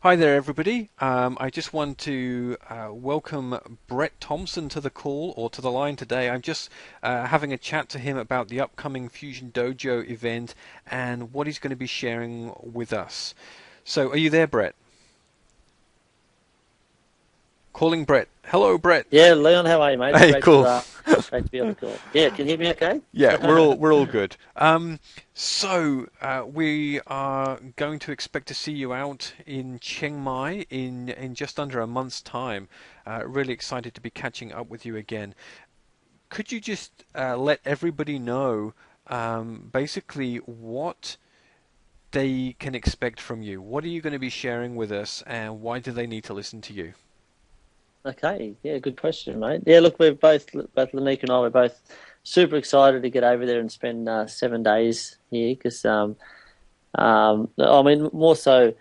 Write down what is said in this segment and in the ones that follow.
Hi there, everybody. I just want to welcome Bret Thomson to the call or to the line today. I'm just having a chat to him about the upcoming Fusion Dojo event and what he's going to be sharing with us. So, are you there, Bret? Calling Bret. Hello, Bret. Yeah, Leon, how are you, mate? It's Hey, cool. great to be on the call. Yeah, can you hear me okay? Yeah, we're all good. We are going to expect to see you out in Chiang Mai in just under a month's time. Really excited to be catching up with you again. Could you just let everybody know basically what they can expect from you? What are you going to be sharing with us, and why do they need to listen to you? Okay, yeah, good question, mate. Yeah, look, both Lanique and I, we're both super excited to get over there and spend 7 days here because, I mean, more so,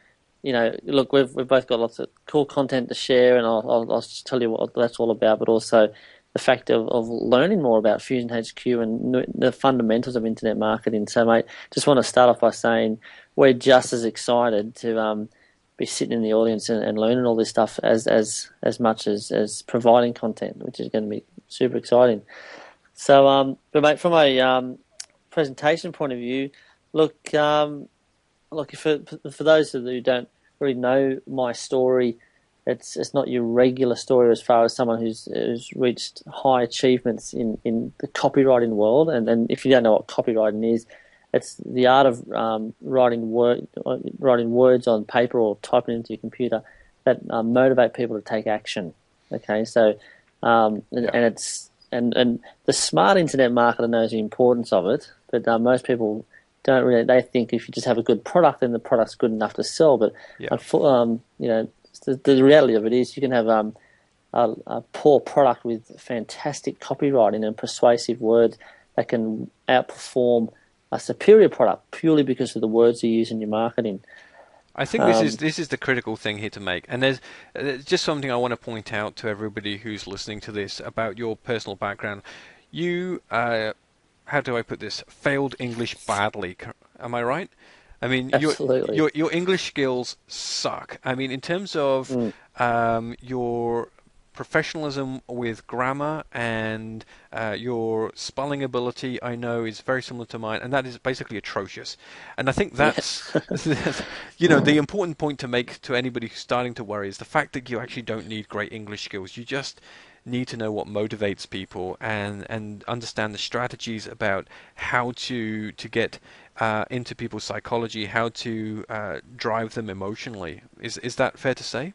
look, we've both got lots of cool content to share, and I'll just tell you what that's all about, but also the fact of learning more about Fusion HQ and the fundamentals of internet marketing. So, mate, just want to start off by saying we're just as excited to be sitting in the audience and learning all this stuff as much as providing content, which is going to be super exciting. So, but mate, from a presentation point of view, look, look for those of you who don't really know my story, it's not your regular story as far as someone who's reached high achievements in the copywriting world. And if you don't know what copywriting is, it's the art of writing words on paper or typing into your computer that motivate people to take action. Okay, so Yeah. and the smart internet marketer knows the importance of it, but most people don't really. They think if you just have a good product, then the product's good enough to sell. But Yeah. the reality of it is you can have a poor product with fantastic copywriting and persuasive words that can outperform a superior product purely because of the words you use in your marketing. I think Um, this is the critical thing here to make, and there's just something I want to point out to everybody who's listening to this about your personal background. You, how do I put this? Failed English badly. Am I right? I mean, your Absolutely. your English skills suck. I mean, in terms of Mm, your professionalism with grammar and your spelling ability, I know is very similar to mine, and that is basically atrocious. And I think yeah. that's, the important point to make to anybody who's starting to worry is the fact that you actually don't need great English skills. You just need to know what motivates people and understand the strategies about how to get into people's psychology, how to drive them emotionally. Is that fair to say?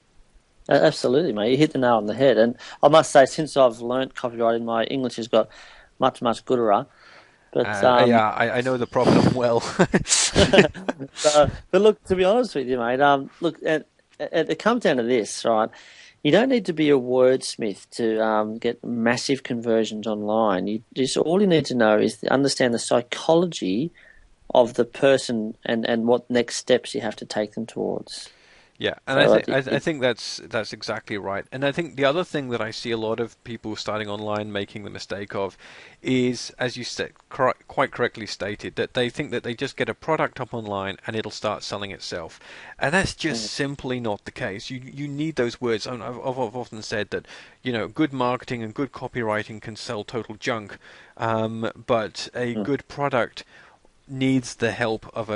Absolutely, mate. You hit the nail on the head. And I must say, since I've learnt copywriting, my English has got much, much gooder. But Yeah, I know the problem well. but look, to be honest with you, mate, look, it comes down to this, right? You don't need to be a wordsmith to get massive conversions online. You just all you need to know is to understand the psychology of the person and what next steps you have to take them towards. Yeah, and I So think I think that's exactly right. And I think the other thing that I see a lot of people starting online making the mistake of is, as you said, quite correctly stated, that they think that they just get a product up online and it'll start selling itself, and that's just mm, simply not the case. You need those words. And I've often said that good marketing and good copywriting can sell total junk, but a mm. good product needs the help of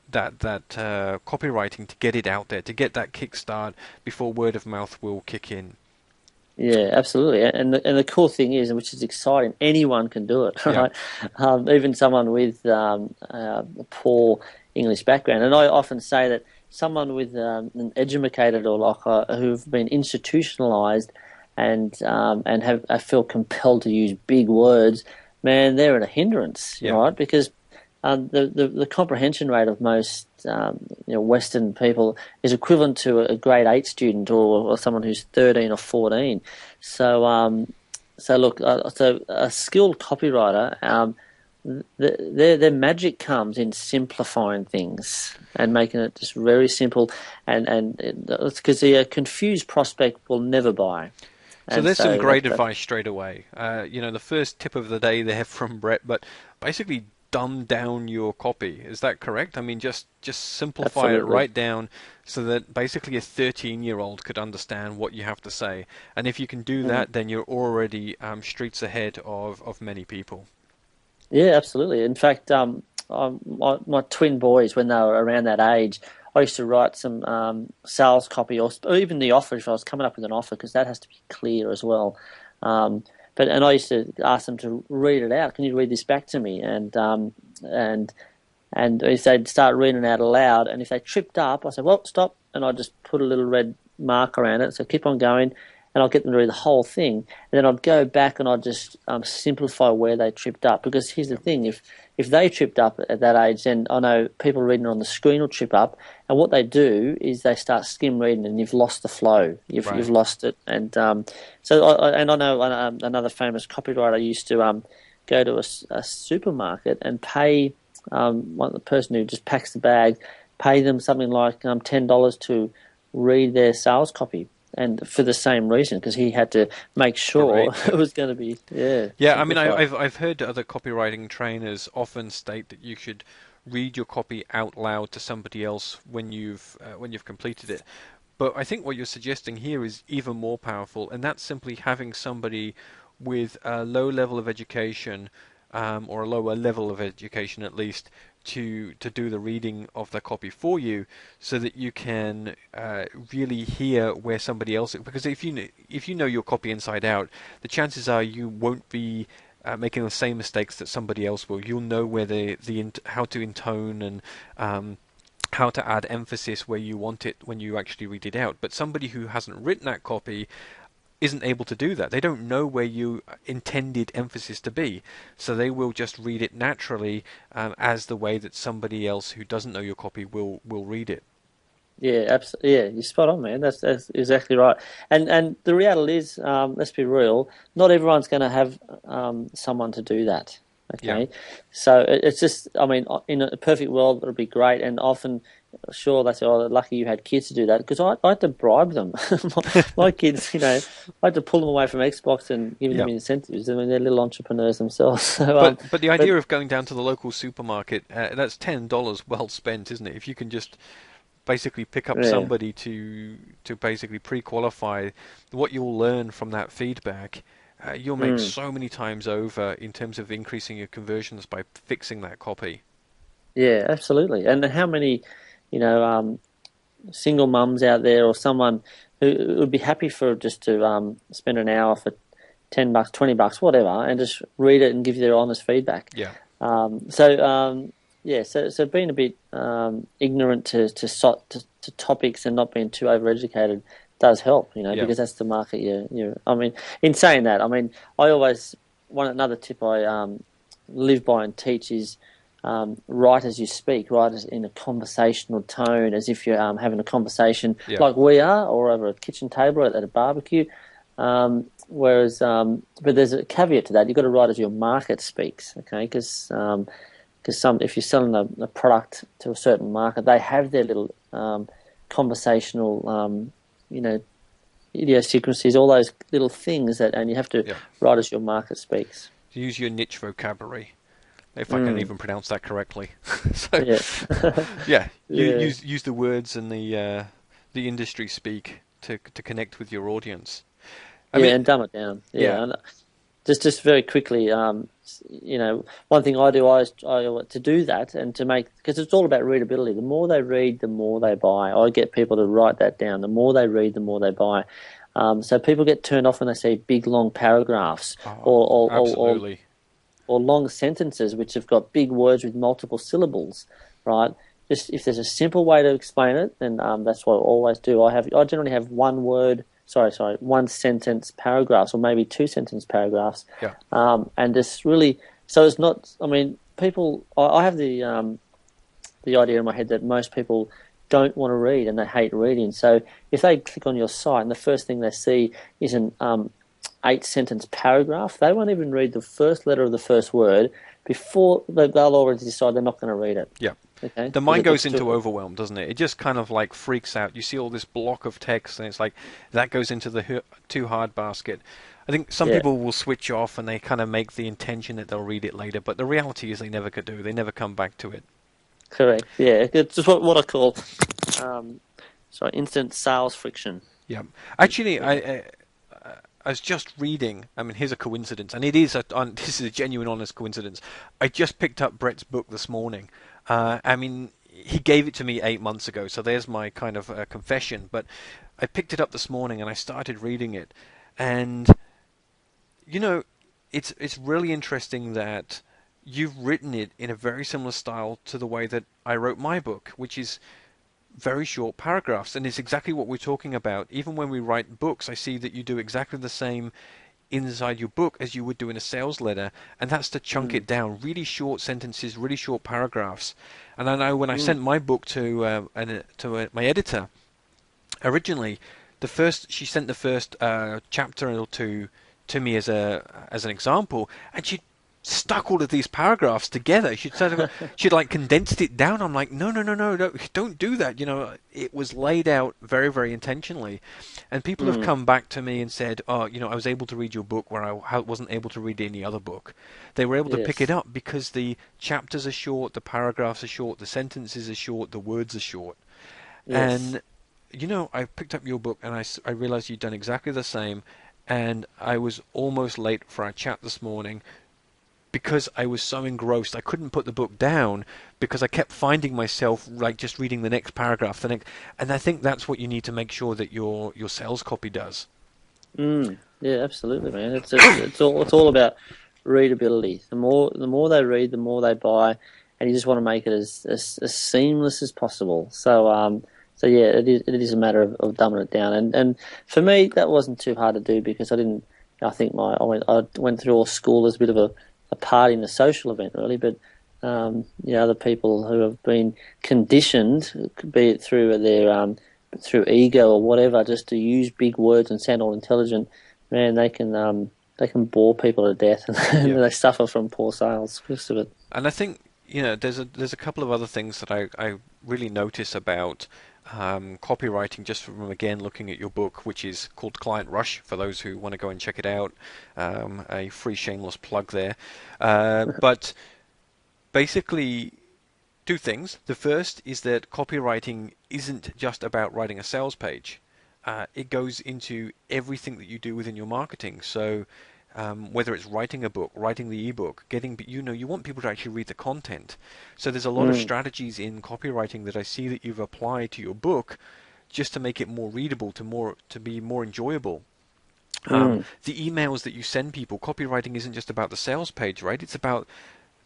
that copywriting to get it out there, to get that kickstart before word of mouth will kick in. Yeah, absolutely. And the cool thing is, which is exciting, anyone can do it, Yeah, right? Even someone with a poor English background. And I often say that someone with an educated or like who've been institutionalized and have I feel compelled to use big words, man, they're at a hindrance, yeah, right? Because the comprehension rate of most Western people is equivalent to a grade 8 student or someone who's 13 or 14. So look, so a skilled copywriter, their magic comes in simplifying things and making it just very simple, and it's because the confused prospect will never buy, so and there's some so great that advice straight away. The first tip of the day there from Brett, but basically dumb down your copy. Is that correct? I mean, just simplify it Absolutely. right down so that basically a 13-year-old could understand what you have to say. And if you can do Mm. that, then you're already streets ahead of many people. Yeah, absolutely. In fact, my twin boys, when they were around that age, I used to write some sales copy or even the offer if I was coming up with an offer because that has to be clear as well. Um, and I used to ask them to read it out. Can you read this back to me? And if they'd start reading it out aloud, and if they tripped up, I said, "Well, stop," and I just put a little red mark around it. So keep on going, and I'll get them to read the whole thing. And then I'd go back and I'd just simplify where they tripped up. Because here's the thing: if they tripped up at that age, then I know people reading it on the screen will trip up. And what they do is they start skim reading, and you've lost the flow. You've Right. lost it. And I know another famous copywriter used to go to a supermarket and pay the person who just packs the bag, pay them something like $10 to read their sales copy, and for the same reason, because he had to make sure Great it tip. was going to be Yeah, I mean, simplified. I've heard other copywriting trainers often state that you should read your copy out loud to somebody else when you've completed it. But I think what you're suggesting here is even more powerful, and that's simply having somebody with a low level of education, or a lower level of education at least, to do the reading of the copy for you, so that you can really hear where somebody else. Because if you know your copy inside out, the chances are you won't be making the same mistakes that somebody else will. You'll know where how to intone and how to add emphasis where you want it when you actually read it out. But somebody who hasn't written that copy isn't able to do that. They don't know where you intended emphasis to be, so they will just read it naturally, as the way that somebody else who doesn't know your copy will read it. Yeah, absolutely. Yeah, you're spot on, man. That's exactly right. And the reality is, let's be real, not everyone's going to have someone to do that. Yeah. Okay, so it's just, I mean, in a perfect world, it would be great. And often, sure, they say, "Oh, lucky you had kids to do that," because I had to bribe them. My kids, I had to pull them away from Xbox and give Yeah. them incentives. I mean, they're little entrepreneurs themselves. So, But the but idea of going down to the local supermarket, that's $10 well spent, isn't it? If you can just basically pick up yeah. somebody to basically pre-qualify what you'll learn from that feedback, you'll make Mm. so many times over in terms of increasing your conversions by fixing that copy. Yeah, absolutely. And how many, you know, single mums out there or someone who would be happy for just to spend an hour for $10, $20, whatever, and just read it and give you their honest feedback. Yeah. Um, so yeah, so being a bit ignorant to topics and not being too overeducated does help, Yeah. because that's the market. You. I mean, in saying that, I mean, I always another tip I live by and teach is write as you speak, write as in a conversational tone, as if you're having a conversation Yeah. like we are, or over a kitchen table at a barbecue. But there's a caveat to that. You've got to write as your market speaks, okay? Because if you're selling a product to a certain market, they have their little conversational, idiosyncrasies, all those little things and you have to Yeah. write as your market speaks. Use your niche vocabulary, if I can Mm, even pronounce that correctly. So, yeah, yeah, yeah, use the words and the industry speak to connect with your audience. I yeah, mean, and dumb it down. yeah, Yeah, and just very quickly, one thing I do I to do that and to make because it's all about readability. The more they read, the more they buy. I get people to write that down. The more they read, the more they buy. So people get turned off when they see big long paragraphs oh, or or, or, or absolutely. or long sentences which have got big words with multiple syllables, right? Just if there's a simple way to explain it, then that's what I always do. I generally have one sentence paragraphs or maybe two sentence paragraphs, Yeah, and just really so it's not. I mean, people. I have the idea in my head that most people don't want to read and they hate reading. So if they click on your site and the first thing they see is an 8 sentence paragraph, they won't even read the first letter of the first word before they'll already decide they're not going to read it. yeah, Okay. the Does mind it goes look into too? overwhelm, doesn't it? It just kind of like freaks out. You see all this block of text, and it's like that goes into the too hard basket. I think some Yeah. people will switch off and they kind of make the intention that they'll read it later, but the reality is they never could do. They never come back to it. Correct. Yeah. It's just what I call um, instant sales friction. Yeah. Actually, Yeah. I was just reading. I mean, here's a coincidence, and it is this is a genuine, honest coincidence. I just picked up Brett's book this morning. I mean, he gave it to me 8 months ago, so there's my kind of confession. But I picked it up this morning and I started reading it, and you know, it's really interesting that you've written it in a very similar style to the way that I wrote my book, which is very short paragraphs, and it's exactly what we're talking about. Even when we write books, I see that you do exactly the same inside your book as you would do in a sales letter, and that's to chunk Mm. it down, really short sentences, really short paragraphs. And I know when I Mm. sent my book my editor originally, the first she sent the first chapter or two to me as an example, and she stuck all of these paragraphs together. She'd like condensed it down. I'm like, no, no, no, no, no, don't do that. You know, it was laid out very, very intentionally, and people have Mm. come back to me and said, oh, you know, I was able to read your book where I wasn't able to read any other book. They were able to pick it Yes. up because the chapters are short, the paragraphs are short, the sentences are short, the words are short, Yes. and you know, I picked up your book and I realized you'd done exactly the same, and I was almost late for our chat this morning because I was so engrossed. I couldn't put the book down because I kept finding myself like just reading the next paragraph, and I think that's what you need to make sure that your sales copy does. Mm. Yeah. Absolutely, man. It's all about readability. The more they read, the more they buy, and you just want to make it as seamless as possible. So yeah, it is a matter of dumbing it down. And for me, that wasn't too hard to do because I didn't. I think I went through all school as a bit of a party and a social event, really. But other people who have been conditioned, be it through ego or whatever, just to use big words and sound all intelligent, man, they can bore people to death, and Yeah. they suffer from poor sales because of it. And I think there's a couple of other things that I really notice about copywriting just from again looking at your book, which is called Client Rush for those who want to go and check it out. A free shameless plug there. But basically, two things. The first is that copywriting isn't just about writing a sales page. It goes into everything that you do within your marketing. So whether it's writing a book, writing the ebook, you want people to actually read the content. So there's a lot of Mm, strategies in copywriting that I see that you've applied to your book just to make it more readable, to be more enjoyable. mm, The emails that you send people, copywriting isn't just about the sales page, right? It's about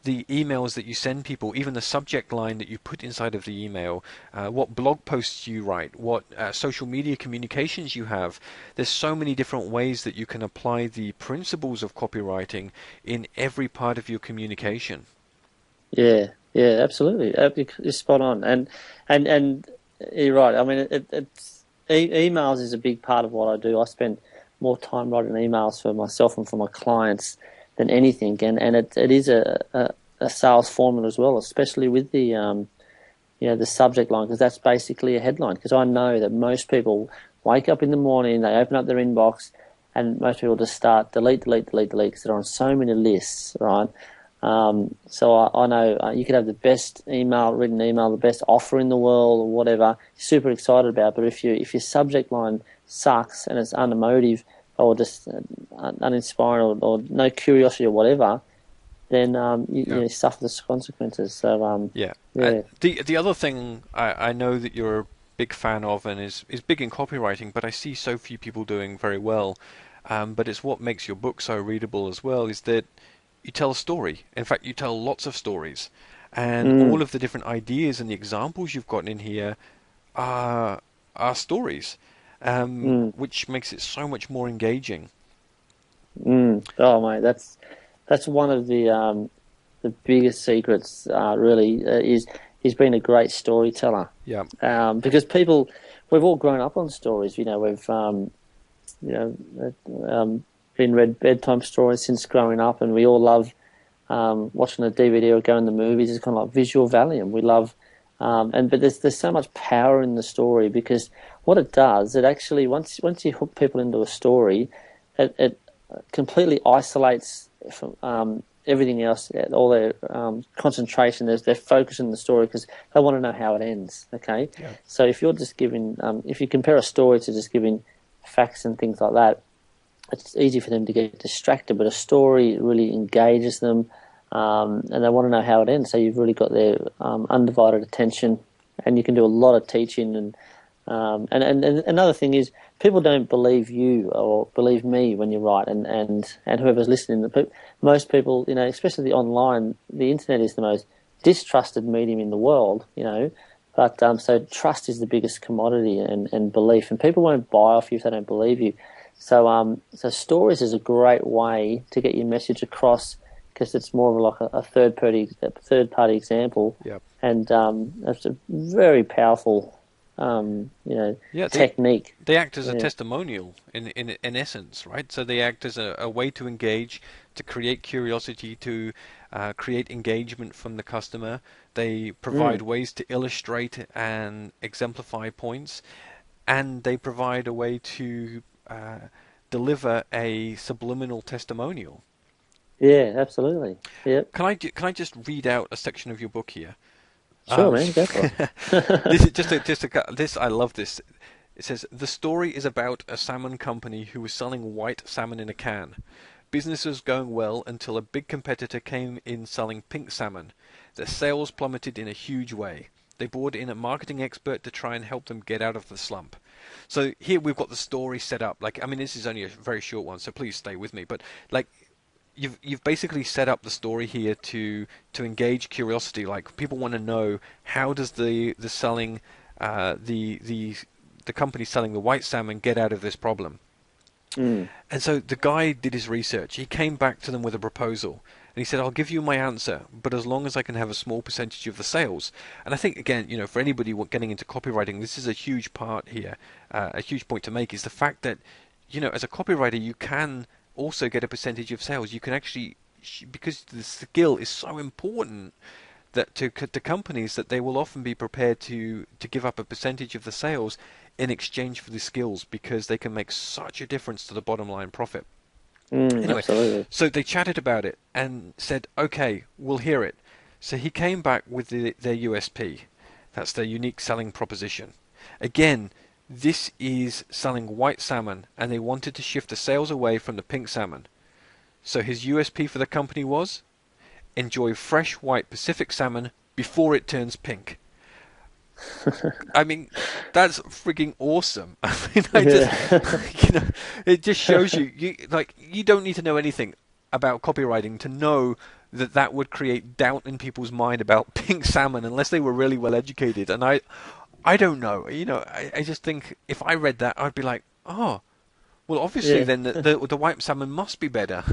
the emails that you send people, even the subject line that you put inside of the email, what blog posts you write, what social media communications you have. There's so many different ways that you can apply the principles of copywriting in every part of your communication. yeah, yeah, absolutely. You're spot on, and you're right. I mean, emails is a big part of what I do. I spend more time writing emails for myself and for my clients than anything, and it is a sales formula as well, especially with the subject line, because that's basically a headline. Because I know that most people wake up in the morning, they open up their inbox, and most people just start delete, delete, delete, delete, because they're on so many lists, right? So I know you could have the best written email, the best offer in the world, or whatever, super excited about. But if your subject line sucks and it's unemotive or just uninspiring or no curiosity or whatever, then Yeah. you suffer the consequences. So Yeah. yeah. The other thing I know that you're a big fan of and is big in copywriting, but I see so few people doing very well. But it's what makes your book so readable as well, is that you tell a story. In fact, you tell lots of stories, and Mm, all of the different ideas and the examples you've got in here are stories, mm, which makes it so much more engaging. Oh mate, that's one of the biggest secrets. Really, is being a great storyteller. Yeah, Because we've all grown up on stories. You know, been read bedtime stories since growing up, and we all love watching a DVD or going to the movies is kind of like visual Valium. We love, but there's so much power in the story, because what it does, it actually once you hook people into a story, it completely isolates from everything else, all their concentration. They're focused on the story because they want to know how it ends. Okay, Yeah. so if you're just giving, if you compare a story to just giving facts and things like that, it's easy for them to get distracted. But a story really engages them, and they want to know how it ends. So you've really got their undivided attention, and you can do a lot of teaching. And another thing is, people don't believe you or believe me when you write, and whoever's listening. Most people, especially the online, the internet is the most distrusted medium in the world. But so trust is the biggest commodity, and belief, and people won't buy off you if they don't believe you. So stories is a great way to get your message across, because it's more of like a third party example, Yeah. and it's a very powerful Yeah, technique. they act as a Yeah. testimonial in essence, right? So they act as a way to engage, to create curiosity, to create engagement from the customer. They provide Mm. ways to illustrate and exemplify points, and they provide a way to deliver a subliminal testimonial. Yeah, absolutely. Yep. Can I just read out a section of your book here? Sure, Um, man. Go for this it. is this I love this. It says the story is about a salmon company who was selling white salmon in a can. Business was going well until a big competitor came in selling pink salmon. Their sales plummeted in a huge way. They brought in a marketing expert to try and help them get out of the slump. So here we've got the story set up. Like, I mean, this is only a very short one, so please stay with me. But like, you've basically set up the story here to engage curiosity. Like, people want to know, how does the selling the company selling the white salmon get out of this problem? Mm. And so the guy did his research. He came back to them with a proposal. And he said, I'll give you my answer, but as long as I can have a small percentage of the sales. And I think, again, for anybody getting into copywriting, this is a huge part here, a huge point to make, is the fact that, as a copywriter, you can also get a percentage of sales. You can actually, because the skill is so important, that to companies, that they will often be prepared to give up a percentage of the sales in exchange for the skills, because they can make such a difference to the bottom line profit. Anyway, Absolutely. so they chatted about it and said, okay, we'll hear it. So he came back with their USP. That's their unique selling proposition. Again, this is selling white salmon, and they wanted to shift the sales away from the pink salmon. So his USP for the company was, enjoy fresh white Pacific salmon before it turns pink. I mean, that's freaking awesome. I mean, Yeah. it just shows you don't need to know anything about copywriting to know that would create doubt in people's mind about pink salmon, unless they were really well educated. And I don't know. I just think if I read that, I'd be like, oh, well, obviously Yeah. then the white salmon must be better.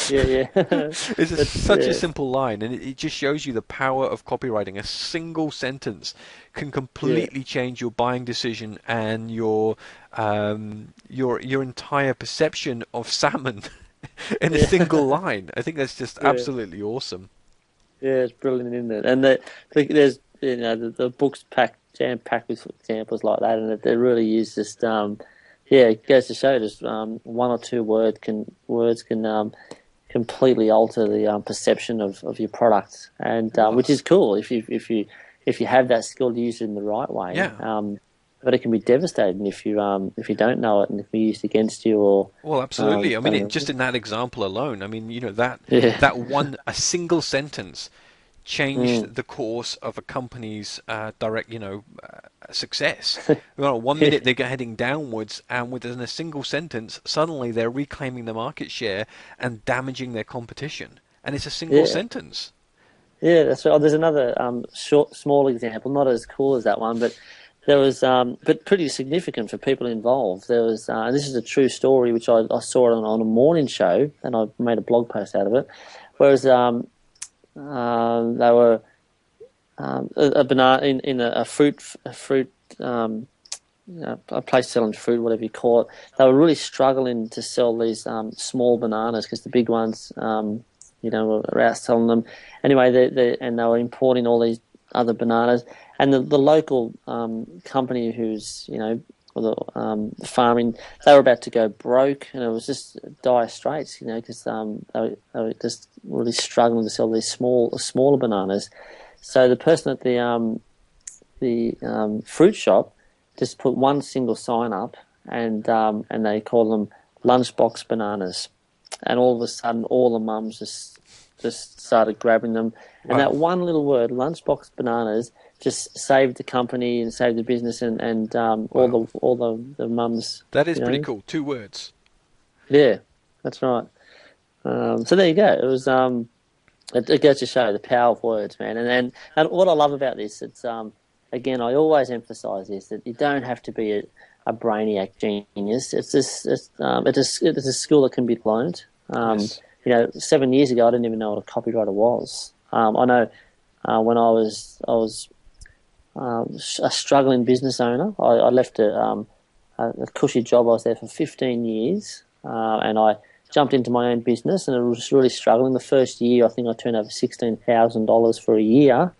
Yeah. Yeah. It's That's such a yeah. simple line, and it just shows you the power of copywriting. A single sentence can Yeah. completely change your buying decision and your entire perception of salmon in a single Yeah. line. I think that's just Yeah. absolutely awesome. Yeah, it's brilliant, isn't it? And there's the book's jam packed with examples like that, and it really is just yeah, it goes to show just one or two words can completely alter the perception of your product, and Well, which is cool if you have that skill to use it in the right way. yeah. But it can be devastating if you don't know it, and if it's used against you, or Well, absolutely. I mean, don't know. just in that example alone, I mean, that Yeah. a single sentence Mm. changed the course of a company's direct, success. 1 minute Yeah. they're heading downwards, and within a single sentence, suddenly they're reclaiming the market share and damaging their competition. And it's a single Yeah. sentence. Yeah, that's right. Oh, there's another small example, not as cool as that one, but there was, but pretty significant for people involved. There was, and this is a true story, which I saw it on a morning show, and I made a blog post out of it. Whereas they were a banana in a fruit a place selling fruit, whatever you call it. They were really struggling to sell these small bananas, because the big ones, were out selling them. Anyway, and they were importing all these other bananas, and the local company who's farming, they were about to go broke, and it was just dire straits, because they were just really struggling to sell these smaller bananas. So the person at the fruit shop just put one single sign up, and they call them lunchbox bananas, and all of a sudden all the mums just started grabbing them, and Wow. that one little word, lunchbox bananas, just saved the company and saved the business, and Wow. all the mums, That is pretty cool. 2 words. yeah, that's right. So there you go. It was it goes to show the power of words, man. And what I love about this, it's again, I always emphasise this, that you don't have to be a brainiac genius. It's a skill that can be learned. Yes. 7 years ago, I didn't even know what a copywriter was. I know when I was a struggling business owner. I left a cushy job. I was there for 15 years, and I jumped into my own business, and it was really struggling. The first year, I think I turned over $16,000 for a year,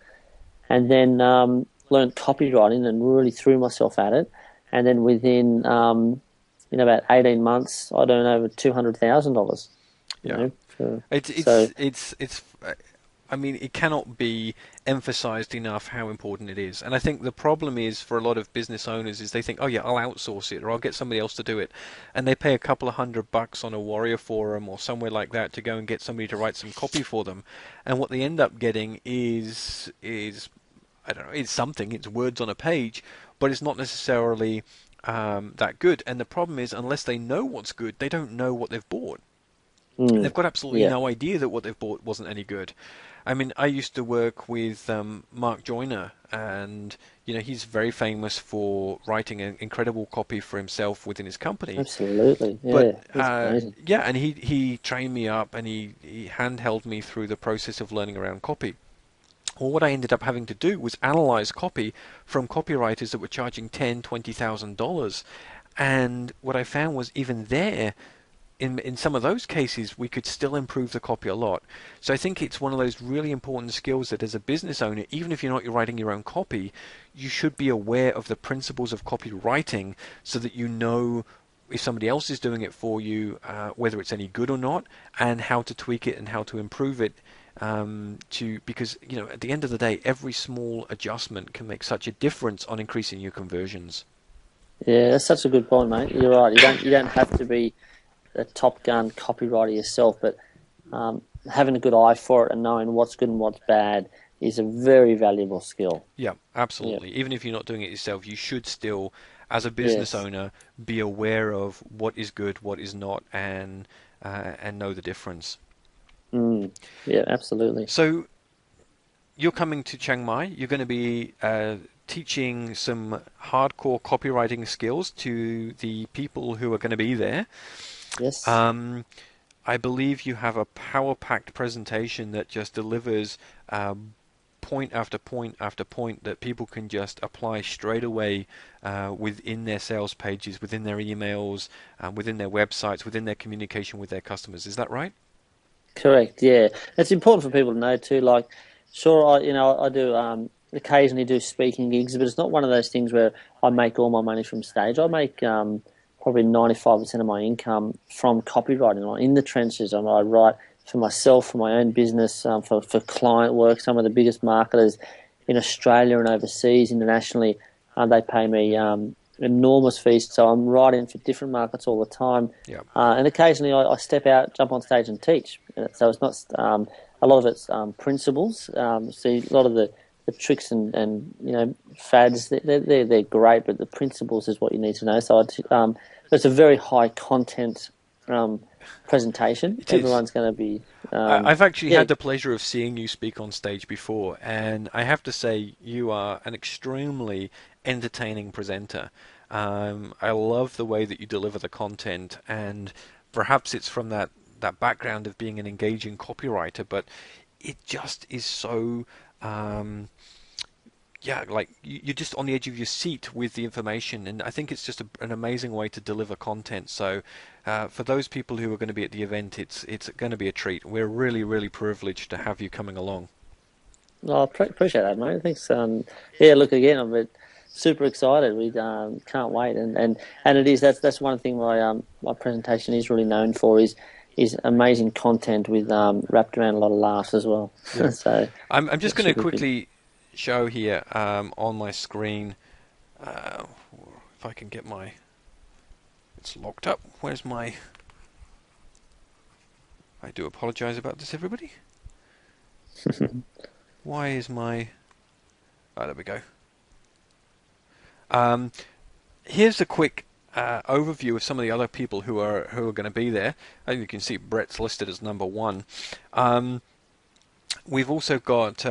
and then learned copywriting and really threw myself at it. And then within about 18 months, I earned over $200,000. Yeah. It's So it's it's it's. I mean, it cannot be emphasized enough how important it is. And I think the problem is for a lot of business owners is they think, oh yeah, I'll outsource it or I'll get somebody else to do it, and they pay a couple of $100 on a Warrior Forum or somewhere like that to go and get somebody to write some copy for them, and what they end up getting is I don't know, it's something, it's words on a page, but it's not necessarily that good. And the problem is, unless they know what's good, they don't know what they've bought. They've got absolutely yeah, no idea that what they've bought wasn't any good. I mean, I used to work with Mark Joyner, and he's very famous for writing an incredible copy for himself within his company. absolutely, But yeah, that's amazing. yeah, and he trained me up, and he handheld me through the process of learning around copy. Well, what I ended up having to do was analyze copy from copywriters that were charging $10,000, $20,000, and what I found was even there, in some of those cases, we could still improve the copy a lot. So I think it's one of those really important skills that as a business owner, even if you're not writing your own copy, you should be aware of the principles of copywriting so that you know if somebody else is doing it for you, whether it's any good or not, and how to tweak it and how to improve it. Because at the end of the day, every small adjustment can make such a difference on increasing your conversions. Yeah, that's such a good point, mate. You're right. You don't have to be a top gun copywriter yourself, but having a good eye for it and knowing what's good and what's bad is a very valuable skill. Yeah, Yeah. absolutely. Even if you're not doing it yourself, you should still, as a business Yes. owner, be aware of what is good, what is not, and know the difference. Mm. Yeah, absolutely. So you're coming to Chiang Mai. You're going to be teaching some hardcore copywriting skills to the people who are going to be there. Yes. Um, I believe you have a power-packed presentation that just delivers point after point after point that people can just apply straight away within their sales pages, within their emails, within their websites, within their communication with their customers. Is that right? Correct. Yeah, it's important for people to know too. Like, sure, I do occasionally do speaking gigs, but it's not one of those things where I make all my money from stage. I make probably 95% of my income from copywriting. I'm in the trenches. I write for myself, for my own business, for client work. Some of the biggest marketers in Australia and overseas, internationally, they pay me enormous fees. So I'm writing for different markets all the time. Yeah. And occasionally I step out, jump on stage and teach. So it's not a lot of it's principles. So a lot of the tricks and fads, they're great, but the principles is what you need to know. So it's a very high content presentation. It is. Everyone's going to be I've actually yeah. had the pleasure of seeing you speak on stage before, and I have to say you are an extremely entertaining presenter. I love the way that you deliver the content, and perhaps it's from that background of being an engaging copywriter, but it just is so yeah, like you're just on the edge of your seat with the information, and I think it's just an amazing way to deliver content. So, for those people who are going to be at the event, it's going to be a treat. We're really, really privileged to have you coming along. Oh, appreciate that, mate. Thanks. Yeah, look again. I'm super excited. We can't wait, and it is that's one thing my presentation is really known for is amazing content with wrapped around a lot of laughs as well. Yeah, So I'm just it's going to super good. quickly show here on my screen uh, if I can get my. It's locked up. Where's my? I do apologize about this, everybody. Why is my? Oh, there we go. Um, Here's a quick overview of some of the other people who are going to be there. As you can see, Bret's listed as number one. Um, we've also got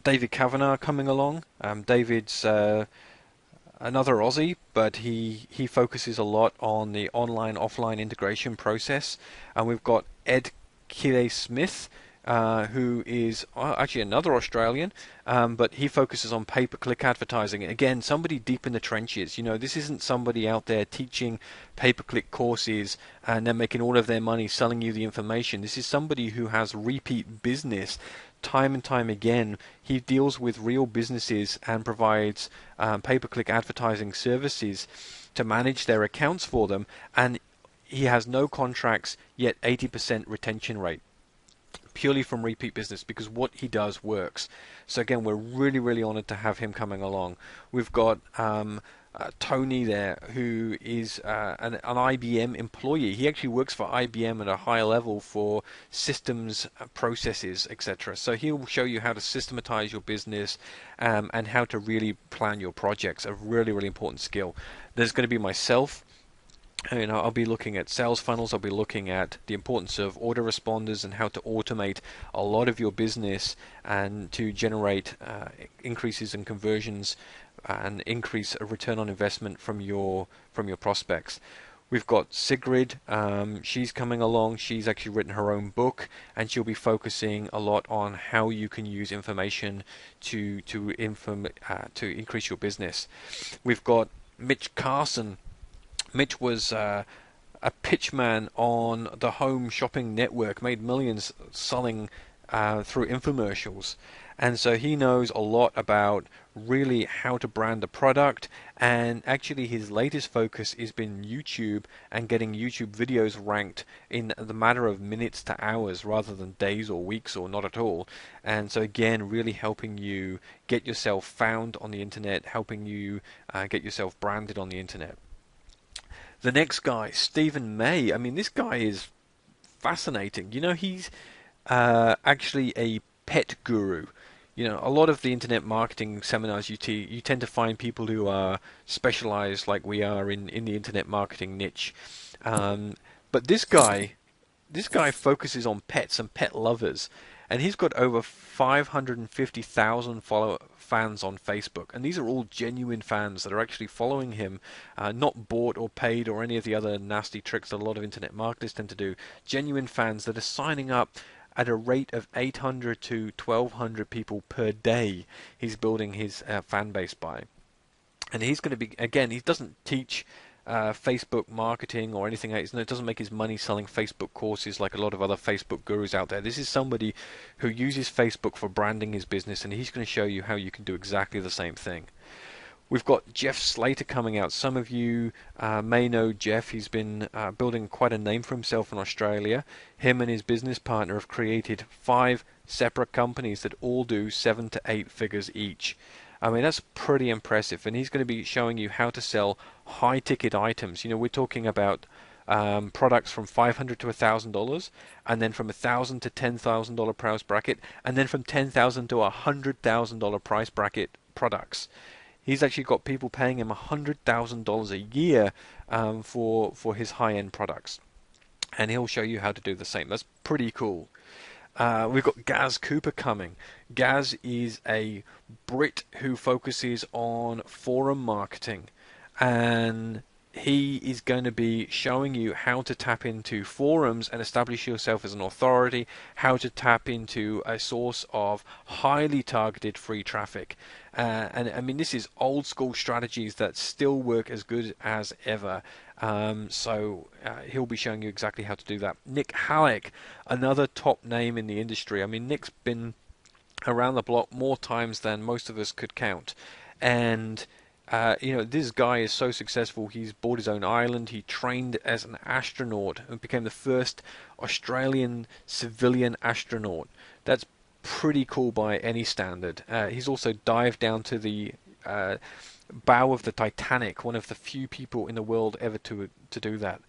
David Kavanagh coming along. David's another Aussie, but he focuses a lot on the online offline integration process. And we've got Ed Kile Smith, who is actually another Australian, but he focuses on pay-per-click advertising. Again, somebody deep in the trenches. You know, this isn't somebody out there teaching pay-per-click courses and then making all of their money selling you the information. This is somebody who has repeat business time and time again. He deals with real businesses and provides pay-per-click advertising services to manage their accounts for them, and he has no contracts, yet 80% retention rate purely from repeat business because what he does works. So again, we're really, really honored to have him coming along. We've got Tony there, who is an IBM employee. He actually works for IBM at a high level for systems, processes, etc. So he'll show you how to systematize your business and how to really plan your projects. A really, really important skill. There's going to be myself. You know, I'll be looking at sales funnels. I'll be looking at the importance of autoresponders and how to automate a lot of your business and to generate increases in conversions and increase a return on investment from your prospects. We've got Sigrid. She's coming along. She's actually written her own book, and she'll be focusing a lot on how you can use information to increase your business. We've got Mitch Carson. Mitch was a pitchman on the Home Shopping Network, made millions selling through infomercials. And so he knows a lot about really how to brand a product. And actually, his latest focus has been YouTube and getting YouTube videos ranked in the matter of minutes to hours rather than days or weeks or not at all. And so, again, really helping you get yourself found on the internet, helping you get yourself branded on the internet. The next guy, Stephen May. I mean, this guy is fascinating. You know, he's actually a pet guru. You know, a lot of the internet marketing seminars you tend to find people who are specialized like we are in the internet marketing niche. Um, but this guy focuses on pets and pet lovers, and he's got over 550,000 follow fans on Facebook, and these are all genuine fans that are actually following him, not bought or paid or any of the other nasty tricks that a lot of internet marketers tend to do. Genuine fans that are signing up at a rate of 800 to 1,200 people per day. He's building his fan base by. And he's going to be, again, he doesn't teach Facebook marketing or anything else. No, it doesn't make his money selling Facebook courses like a lot of other Facebook gurus out there. This is somebody who uses Facebook for branding his business, and he's going to show you how you can do exactly the same thing. We've got Jeff Slater coming out. Some of you may know Jeff. He's been building quite a name for himself in Australia. Him and his business partner have created 5 separate companies that all do 7 to 8 figures each. I mean, that's pretty impressive. And he's going to be showing you how to sell high-ticket items. You know, we're talking about products from $500 to $1,000, and then from $1,000 to $10,000 price bracket, and then from $10,000 to $100,000 price bracket products. He's actually got people paying him $100,000 a year for his high-end products, and he'll show you how to do the same. That's pretty cool. We've got Gaz Cooper coming. Gaz is a Brit who focuses on forum marketing, and he is going to be showing you how to tap into forums and establish yourself as an authority, how to tap into a source of highly targeted free traffic. And I mean, this is old school strategies that still work as good as ever. He'll be showing you exactly how to do that. Nick Halleck, another top name in the industry. I mean, Nick's been around the block more times than most of us could count. And this guy is so successful. He's bought his own island. He trained as an astronaut and became the first Australian civilian astronaut. That's pretty cool by any standard. He's also dived down to the bow of the Titanic, one of the few people in the world ever to do that.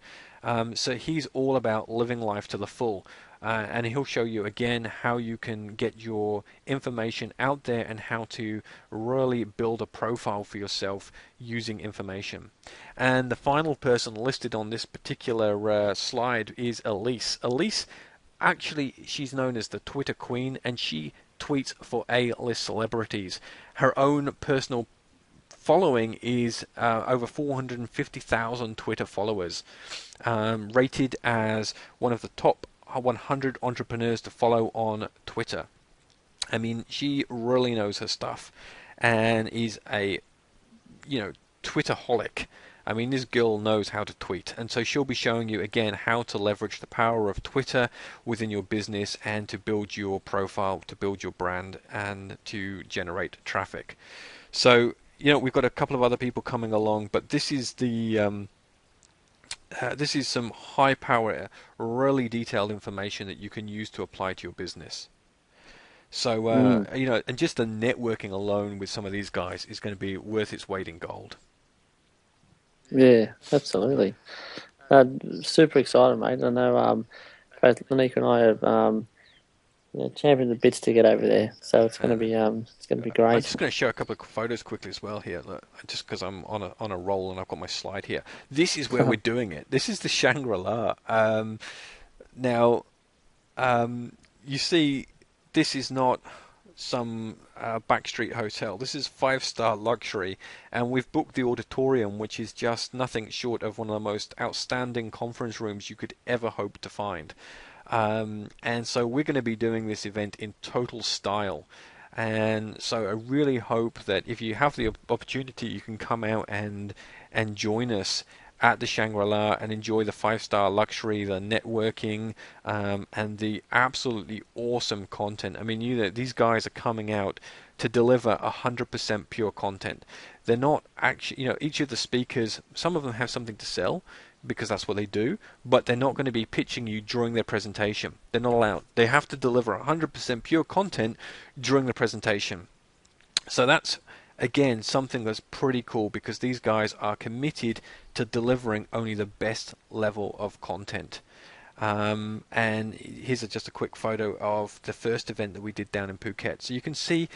So he's all about living life to the full. And he'll show you again how you can get your information out there and how to really build a profile for yourself using information. And the final person listed on this particular slide is Elise. Elise, actually, she's known as the Twitter Queen, and she tweets for A-list celebrities. Her own personal following is over 450,000 Twitter followers, rated as one of the top 100 entrepreneurs to follow on Twitter. I mean, she really knows her stuff and is a, Twitterholic. I mean, this girl knows how to tweet, and so she'll be showing you again how to leverage the power of Twitter within your business and to build your profile, to build your brand, and to generate traffic. So, we've got a couple of other people coming along, but this is this is some high power, really detailed information that you can use to apply to your business. So, and just the networking alone with some of these guys is going to be worth its weight in gold. Yeah, absolutely. Super excited, mate. I know both Lanika and I have championed the bits to get over there, so it's going to be great. I'm just going to show a couple of photos quickly as well here, just because I'm on a roll and I've got my slide here. This is where we're doing it. This is the Shangri-La. Now, you see, this is not some backstreet hotel. This is 5-star luxury, and we've booked the auditorium, which is just nothing short of one of the most outstanding conference rooms you could ever hope to find. And so we're going to be doing this event in total style. And so I really hope that if you have the opportunity, you can come out and join us at the Shangri-La and enjoy the 5-star luxury, the networking, and the absolutely awesome content. I mean, these guys are coming out to deliver 100% pure content. They're not actually, each of the speakers, some of them have something to sell because that's what they do, but they're not going to be pitching you during their presentation. They're not allowed. They have to deliver 100% pure content during the presentation. So that's, again, something that's pretty cool because these guys are committed to delivering only the best level of content. And here's just a quick photo of the first event that we did down in Phuket. So you can see,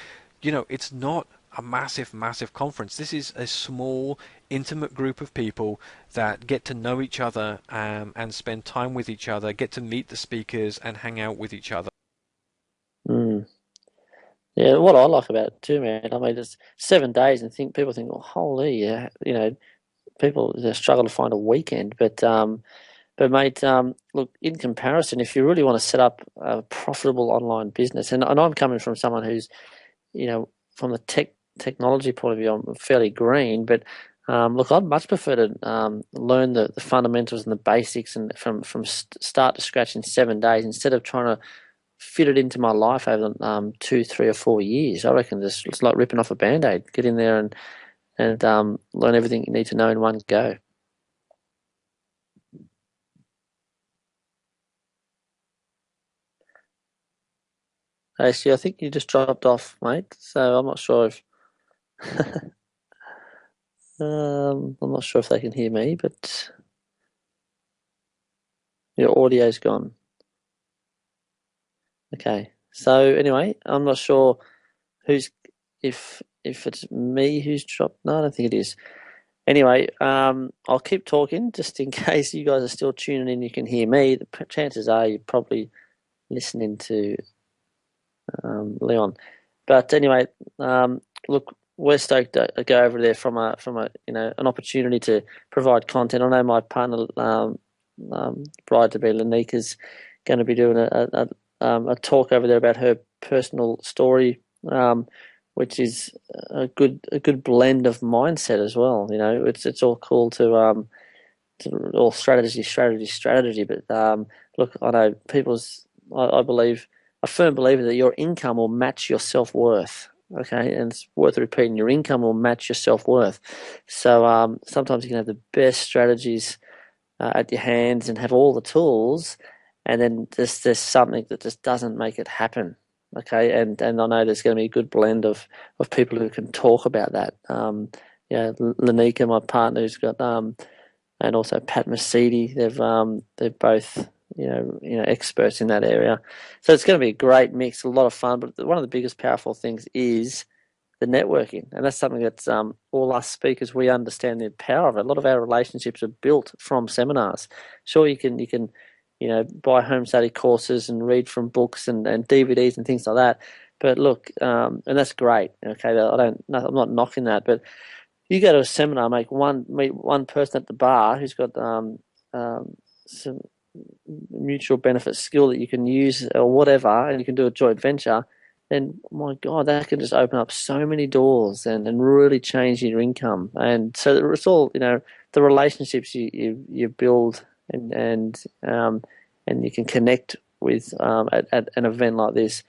it's not a massive, massive conference. This is a small, intimate group of people that get to know each other and spend time with each other, get to meet the speakers and hang out with each other. Mm. Yeah, what I like about it too, man, I mean, it's 7 days and people think, well, holy, people struggle to find a weekend. But mate, look, in comparison, if you really want to set up a profitable online business, and I'm coming from someone who's, from the technology point of view, I'm fairly green, but look, I'd much prefer to learn the fundamentals and the basics and from start to scratch in 7 days instead of trying to fit it into my life over 2, 3, or 4 years. I reckon it's like ripping off a Band-Aid. Get in there and learn everything you need to know in one go. Actually, I think you just dropped off, mate. So I'm not sure if I'm not sure if they can hear me, but your audio's gone. Okay. So anyway, I'm not sure if it's me who's dropped. No, I don't think it is. Anyway, I'll keep talking just in case you guys are still tuning in. You can hear me. The chances are you're probably listening to Leon. But anyway, look, we're stoked to go over there from a an opportunity to provide content. I know my partner, bride to be Lanique, is going to be doing a talk over there about her personal story, which is a good blend of mindset as well. You know, it's all cool to all strategy. But look, I know I believe, a firm believer that your income will match your self worth. Okay, and it's worth repeating. Your income will match your self worth. So sometimes you can have the best strategies at your hands and have all the tools, and then there's something that just doesn't make it happen. Okay, and I know there's going to be a good blend of people who can talk about that. Lanika, my partner, who's got and also Pat Mesiti. They're both experts in that area. So it's going to be a great mix, a lot of fun. But one of the biggest powerful things is the networking, and that's something that's all us speakers, we understand the power of it. A lot of our relationships are built from seminars. Sure, you can buy home study courses and read from books and DVDs and things like that. But look, and that's great. Okay, I'm not knocking that, but you go to a seminar, meet one person at the bar who's got some mutual benefit skill that you can use or whatever, and you can do a joint venture. Then, my God, that can just open up so many doors and really change your income. And so it's all, the relationships you build and you can connect with at an event like this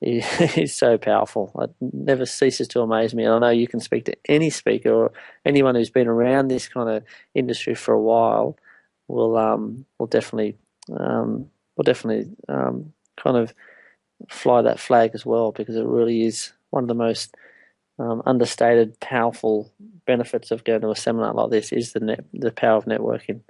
is so powerful. It never ceases to amaze me. And I know you can speak to any speaker or anyone who's been around this kind of industry for a while will definitely kind of fly that flag as well, because it really is one of the most understated, powerful benefits of going to a seminar like this is the power of networking.